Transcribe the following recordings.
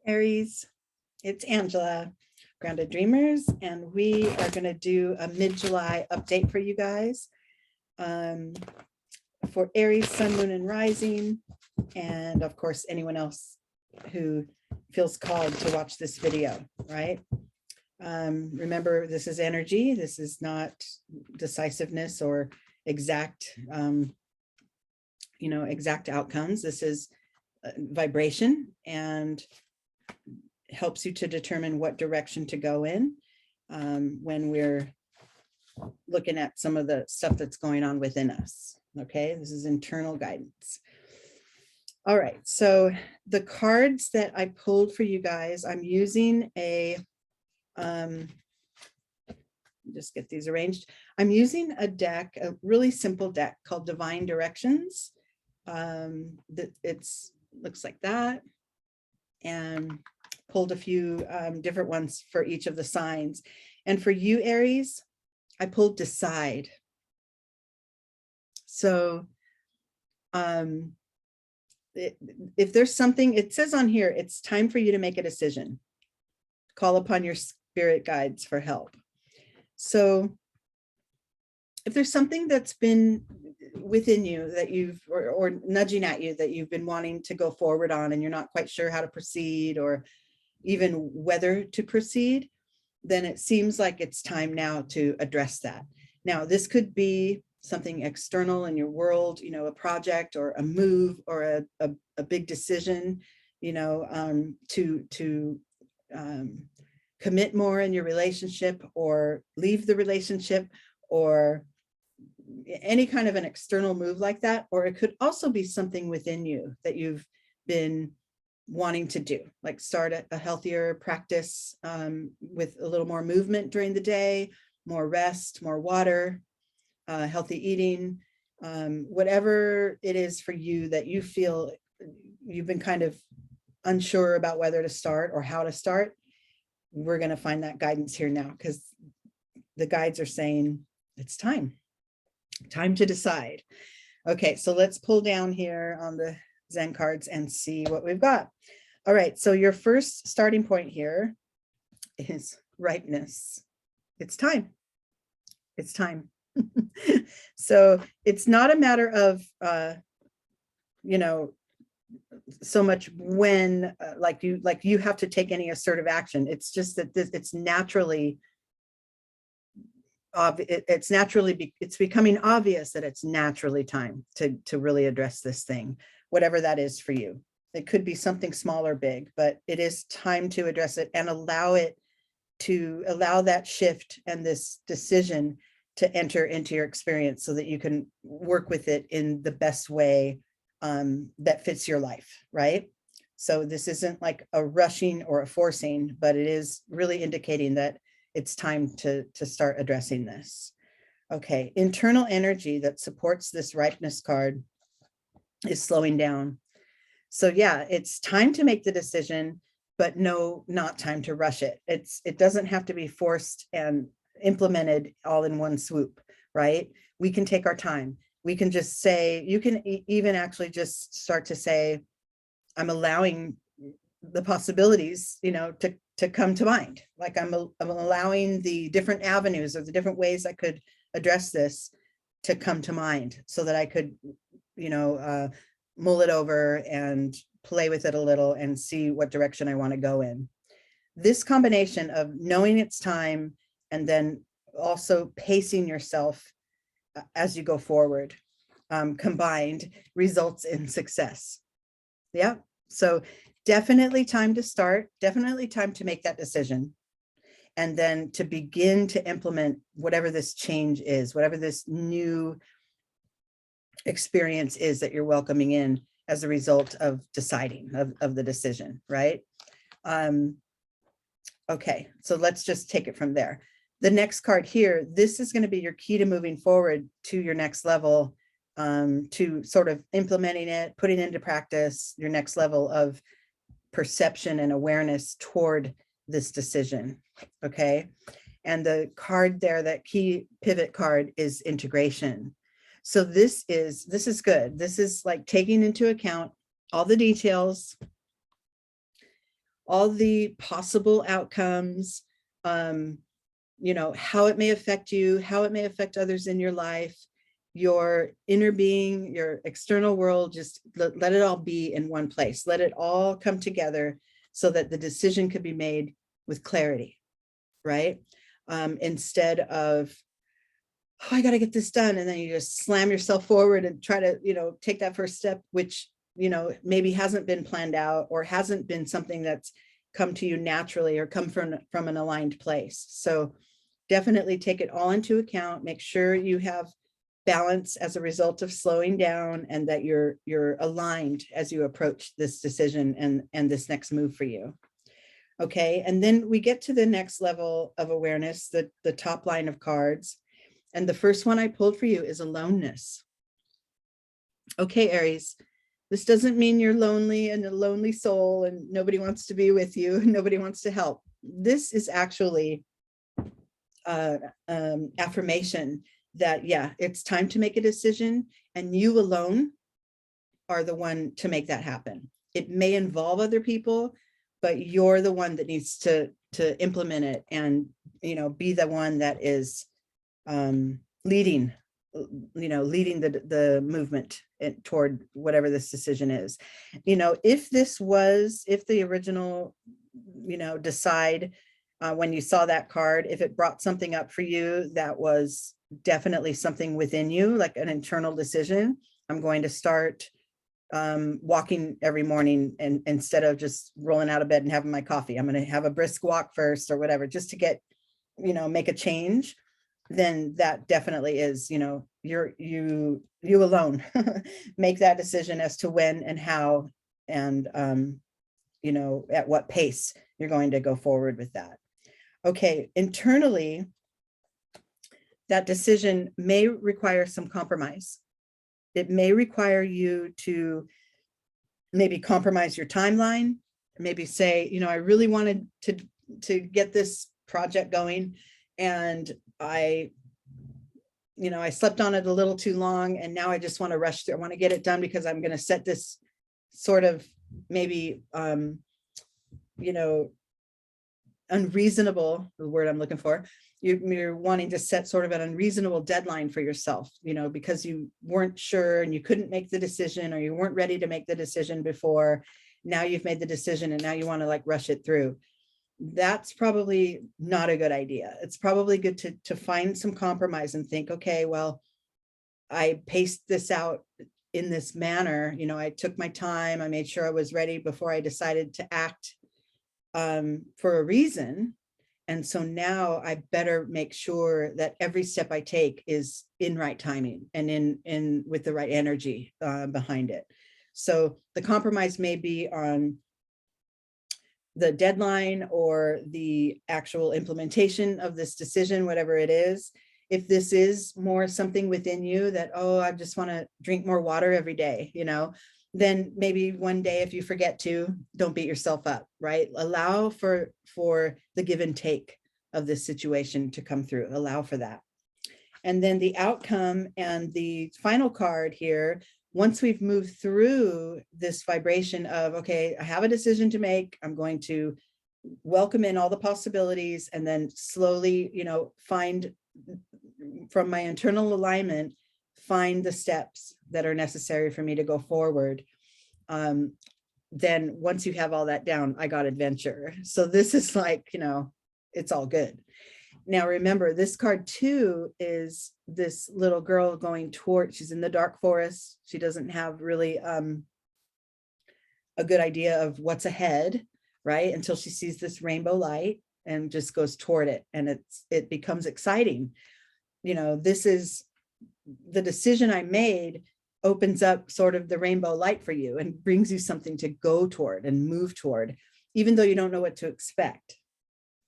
Aries, it's Angela, Grounded Dreamers, and we are going to do a mid-July update for you guys for Aries, Sun, Moon, and Rising, and of course, anyone else who feels called to watch this video, right? Remember, this is energy. This is not decisiveness or exact, exact outcomes. This is vibration and helps you to determine what direction to go in when we're looking at some of the stuff that's going on within us. Okay, this is internal guidance. All right, so the cards that I pulled for you guys, I'm using a, just get these arranged. I'm using a deck, a really simple deck called Divine Directions. It's looks like that, and pulled a few different ones for each of the signs. And for you, Aries, I pulled Decide. So if there's something, it says on here, it's time for you to make a decision. Call upon your spirit guides for help. So if there's something that's been within you that you've, or nudging at you that you've been wanting to go forward on and you're not quite sure how to proceed or even whether to proceed, then it seems like it's time now to address that. Now, this could be something external in your world, a project or a move or a big decision, to commit more in your relationship or leave the relationship or any kind of an external move like that. Or it could also be something within you that you've been wanting to do, like start a healthier practice with a little more movement during the day, more rest, more water, healthy eating, whatever it is for you that you feel you've been kind of unsure about whether to start or how to start. We're going to find that guidance here now, because the guides are saying it's time to decide. Okay, so let's pull down here on the Zen cards and see what we've got. All right, so your first starting point here is ripeness. It's time. It's time. So it's not a matter of, so much when, like you have to take any assertive action. It's just that it's naturally, it's becoming obvious that it's naturally time to really address this thing, whatever that is for you. It could be something small or big, but it is time to address it and allow that shift and this decision to enter into your experience so that you can work with it in the best way that fits your life, right? So this isn't like a rushing or a forcing, but it is really indicating that it's time to start addressing this. Okay, internal energy that supports this ripeness card is slowing down. So yeah, it's time to make the decision, but no, not time to rush it. It doesn't have to be forced and implemented all in one swoop, right? We can take our time. We can just say, you can even actually just start to say, I'm allowing the possibilities, to come to mind. Like I'm allowing the different avenues or the different ways I could address this to come to mind so that I could, mull it over and play with it a little and see what direction I want to go in. This combination of knowing it's time and then also pacing yourself as you go forward, combined results in success. Yeah. So definitely time to start, definitely time to make that decision. And then to begin to implement whatever this change is, whatever this new experience is that you're welcoming in as a result of deciding of the decision, right? Okay, so let's just take it from there. The next card here, this is going to be your key to moving forward to your next level, to sort of implementing it, putting into practice your next level of perception and awareness toward this decision. Okay. And the card there, that key pivot card, is integration. So this is good. This is like taking into account all the details, all the possible outcomes, you know, how it may affect you, how it may affect others in your life, your inner being, your external world. Just let it all be in one place. Let it all come together so that the decision could be made with clarity, right? Instead of, oh, I got to get this done. And then you just slam yourself forward and try to, you know, take that first step, which, you know, maybe hasn't been planned out or hasn't been something that's come to you naturally or come from an aligned place. So definitely take it all into account. Make sure you have balance as a result of slowing down, and that you're aligned as you approach this decision and this next move for you. Okay, and then we get to the next level of awareness, the top line of cards. And the first one I pulled for you is aloneness. Okay, Aries, this doesn't mean you're lonely and a lonely soul and nobody wants to be with you, nobody wants to help. This is actually affirmation that, yeah, it's time to make a decision, and you alone are the one to make that happen. It may involve other people, but you're the one that needs to implement it, and, you know, be the one that is leading, you know, leading the movement toward whatever this decision is. You know, if the original, you know, decide, when you saw that card, if it brought something up for you that was definitely something within you, like an internal decision, I'm going to start walking every morning, and instead of just rolling out of bed and having my coffee, I'm going to have a brisk walk first or whatever, just to get, you know, make a change. Then that definitely is, you know, you alone make that decision as to when and how, and you know, at what pace you're going to go forward with that. Okay, internally, that decision may require some compromise. It may require you to maybe compromise your timeline, maybe say, you know, I really wanted to get this project going, and I slept on it a little too long, and now I just want to rush through. I want to get it done because I'm going to set this sort of maybe, you know, unreasonable, the word I'm looking for. You're wanting to set sort of an unreasonable deadline for yourself, you know, because you weren't sure and you couldn't make the decision, or you weren't ready to make the decision before. Now you've made the decision, and now you want to like rush it through. That's probably not a good idea. It's probably good to find some compromise and think, okay, well, I paced this out in this manner. You know, I took my time. I made sure I was ready before I decided to act for a reason. And so now I better make sure that every step I take is in right timing and in with the right energy behind it. So the compromise may be on the deadline or the actual implementation of this decision, whatever it is. If this is more something within you that, oh, I just want to drink more water every day, you know, then maybe one day, if you forget to, don't beat yourself up, right? Allow for the give and take of this situation to come through, allow for that. And then the outcome and the final card here, once we've moved through this vibration of, okay, I have a decision to make, I'm going to welcome in all the possibilities, and then slowly, you know, find from my internal alignment, find the steps that are necessary for me to go forward. Then once you have all that down, I got adventure. So this is like, you know, it's all good. Now, remember, this card too is this little girl going toward, she's in the dark forest. She doesn't have really a good idea of what's ahead, right? Until she sees this rainbow light and just goes toward it. And it becomes exciting. You know, this is the decision I made opens up sort of the rainbow light for you and brings you something to go toward and move toward, even though you don't know what to expect.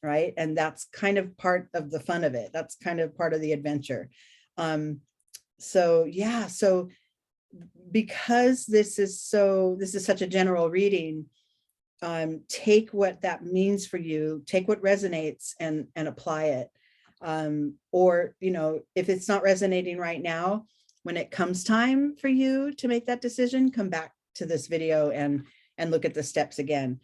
Right. And that's kind of part of the fun of it. That's kind of part of the adventure. So yeah, so because this is such a general reading, take what that means for you, take what resonates and apply it. Or, you know, if it's not resonating right now, when it comes time for you to make that decision, come back to this video and look at the steps again.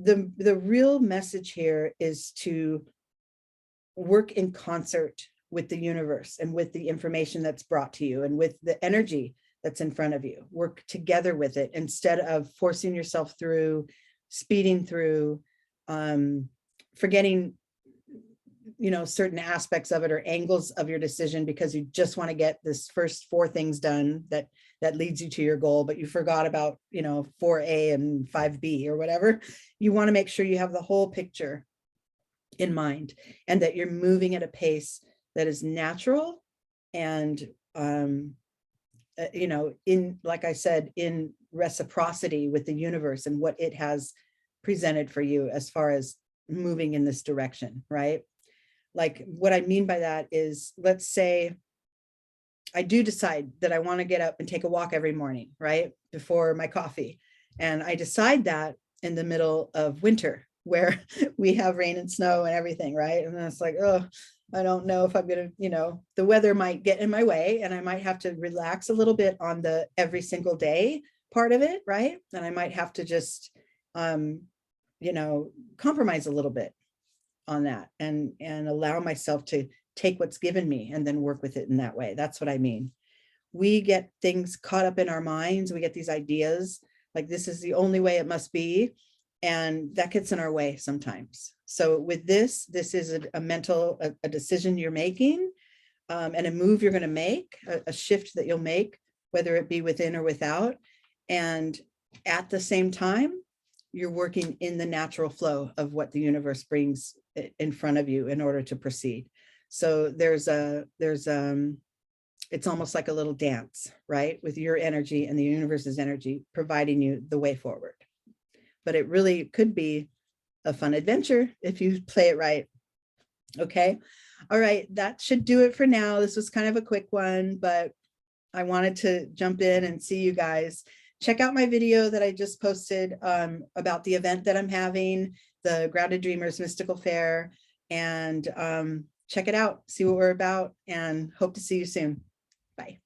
the real message here is to work in concert with the universe and with the information that's brought to you and with the energy that's in front of you. Work together with it instead of forcing yourself through, speeding through, forgetting, you know, certain aspects of it or angles of your decision because you just want to get this first 4 things done that leads you to your goal, but you forgot about, you know, 4A and 5B or whatever. You want to make sure you have the whole picture in mind and that you're moving at a pace that is natural and, you know, in, like I said, in reciprocity with the universe and what it has presented for you as far as moving in this direction, right? Like what I mean by that is, let's say I do decide that I want to get up and take a walk every morning, right? Before my coffee. And I decide that in the middle of winter where we have rain and snow and everything, right? And then it's like, oh, I don't know if I'm going to, you know, the weather might get in my way and I might have to relax a little bit on the every single day part of it, right? And I might have to just, you know, compromise a little bit on that and allow myself to take what's given me and then work with it in that way. That's what I mean. We get things caught up in our minds. We get these ideas like this is the only way it must be. And that gets in our way sometimes. So with this is a mental, a decision you're making and a move you're going to make, a shift that you'll make, whether it be within or without. And at the same time, you're working in the natural flow of what the universe brings in front of you in order to proceed. So it's almost like a little dance, right? With your energy and the universe's energy providing you the way forward. But it really could be a fun adventure if you play it right. Okay. All right. That should do it for now. This was kind of a quick one, but I wanted to jump in and see you guys. Check out my video that I just posted about the event that I'm having, the Grounded Dreamers Mystical Fair, and check it out, see what we're about, and hope to see you soon. Bye.